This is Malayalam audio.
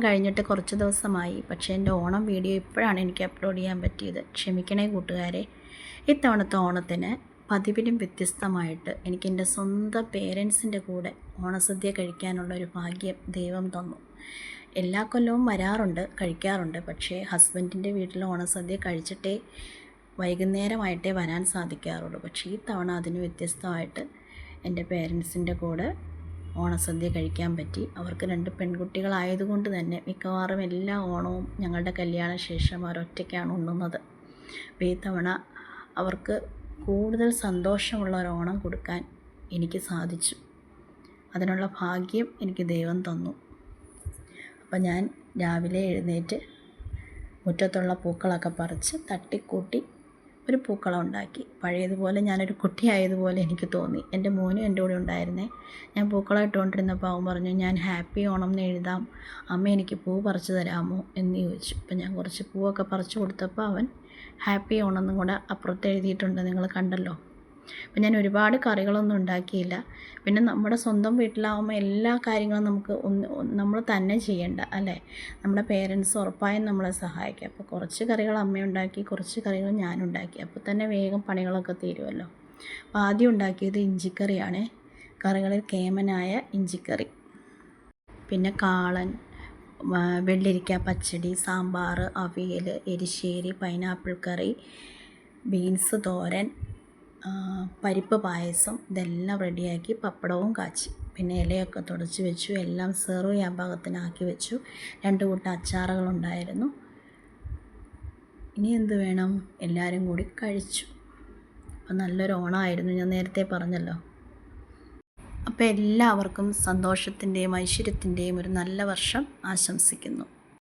കഴിഞ്ഞിട്ട് കുറച്ച് ദിവസമായി, പക്ഷേ എൻ്റെ ഓണം വീഡിയോ ഇപ്പോഴാണ് എനിക്ക് അപ്ലോഡ് ചെയ്യാൻ പറ്റിയത്. ക്ഷമിക്കണേ കൂട്ടുകാരെ. ഇത്തവണത്തെ ഓണത്തിന് പതിവിലും വ്യത്യസ്തമായിട്ട് എനിക്ക് എൻ്റെ സ്വന്തം പേരൻസിൻ്റെ കൂടെ ഓണസദ്യ കഴിക്കാനുള്ള ഒരു ഭാഗ്യം ദൈവം തന്നു. എല്ലാ കൊല്ലവും വരാറുണ്ട്, കഴിക്കാറുണ്ട്. പക്ഷേ ഹസ്ബൻഡിൻ്റെ വീട്ടിൽ ഓണസദ്യ കഴിച്ചിട്ടേ വൈകുന്നേരമായിട്ടേ വരാൻ സാധിക്കാറുള്ളൂ. പക്ഷേ ഈ തവണ അതിന് വ്യത്യസ്തമായിട്ട് എൻ്റെ പേരൻസിൻ്റെ കൂടെ ഓണസദ്യ കഴിക്കാൻ പറ്റി. അവർക്ക് 2 പെൺകുട്ടികളായതുകൊണ്ട് തന്നെ മിക്കവാറും എല്ലാ ഓണവും ഞങ്ങളുടെ കല്യാണ ശേഷം അവരൊറ്റയ്ക്കാണ് ഉണ്ണുന്നത്. അപ്പോൾ ഈ തവണ അവർക്ക് കൂടുതൽ സന്തോഷമുള്ള ഒരു ഓണം കൊടുക്കാൻ എനിക്ക് സാധിച്ചു. അതിനുള്ള ഭാഗ്യം എനിക്ക് ദൈവം തന്നു. അപ്പോൾ ഞാൻ രാവിലെ എഴുന്നേറ്റ് മുറ്റത്തുള്ള പൂക്കളൊക്കെ പറിച്ച് തട്ടിക്കൂട്ടി ഒരു പൂക്കളം ഉണ്ടാക്കി. പഴയതുപോലെ ഞാനൊരു കുട്ടിയായതുപോലെ എനിക്ക് തോന്നി. എൻ്റെ മോനും എൻ്റെ കൂടെ ഉണ്ടായിരുന്നേ. ഞാൻ പൂക്കളം ഇട്ടുകൊണ്ടിരുന്നപ്പോൾ അവൻ പറഞ്ഞു, ഞാൻ ഹാപ്പി ഓണം എന്ന് എഴുതാം, അമ്മ എനിക്ക് പൂ പറിച്ച് തരാമോ എന്ന് ചോദിച്ചു. അപ്പം ഞാൻ കുറച്ച് പൂവൊക്കെ പറിച്ച് കൊടുത്തപ്പോൾ അവൻ ഹാപ്പി ഓണം എന്നും കൂടെ അപ്പുറത്ത് എഴുതിയിട്ടുണ്ട്, നിങ്ങൾ കണ്ടല്ലോ. അപ്പം ഞാൻ ഒരുപാട് കറികളൊന്നും ഉണ്ടാക്കിയില്ല. പിന്നെ നമ്മുടെ സ്വന്തം വീട്ടിലാവുമ്പോൾ എല്ലാ കാര്യങ്ങളും നമുക്ക് നമ്മൾ തന്നെ ചെയ്യണ്ട അല്ലേ. നമ്മുടെ പേരൻസ് ഉറപ്പായും നമ്മളെ സഹായിക്കും. അപ്പോൾ കുറച്ച് കറികൾ അമ്മയുണ്ടാക്കി, കുറച്ച് കറികൾ ഞാനുണ്ടാക്കി. അപ്പോൾ തന്നെ വേഗം പണികളൊക്കെ തീരുമല്ലോ. അപ്പോൾ ആദ്യം ഉണ്ടാക്കിയത് ഇഞ്ചിക്കറിയാണ്. കറികളിൽ കേമനായ ഇഞ്ചിക്കറി, പിന്നെ കാളൻ, വെള്ളരിക്ക പച്ചടി, സാമ്പാർ, അവിയൽ, എരിശ്ശേരി, പൈനാപ്പിൾ കറി, ബീൻസ് തോരൻ, പരിപ്പ് പായസം, ഇതെല്ലാം റെഡിയാക്കി പപ്പടവും കാച്ചി. പിന്നെ ഇലയൊക്കെ തുടച്ച് വെച്ചു. എല്ലാം സെർവ് ചെയ്യാൻ പാകത്തിനാക്കി വെച്ചു. 2 കൂട്ടം അച്ചാറുകളുണ്ടായിരുന്നു. ഇനി എന്ത് വേണം, എല്ലാവരും കൂടി കഴിച്ചു. അപ്പം നല്ലൊരു ഓണമായിരുന്നു, ഞാൻ നേരത്തെ പറഞ്ഞല്ലോ. അപ്പോൾ എല്ലാവർക്കും സന്തോഷത്തിൻ്റെയും ഐശ്വര്യത്തിൻ്റെയും ഒരു നല്ല വർഷം ആശംസിക്കുന്നു.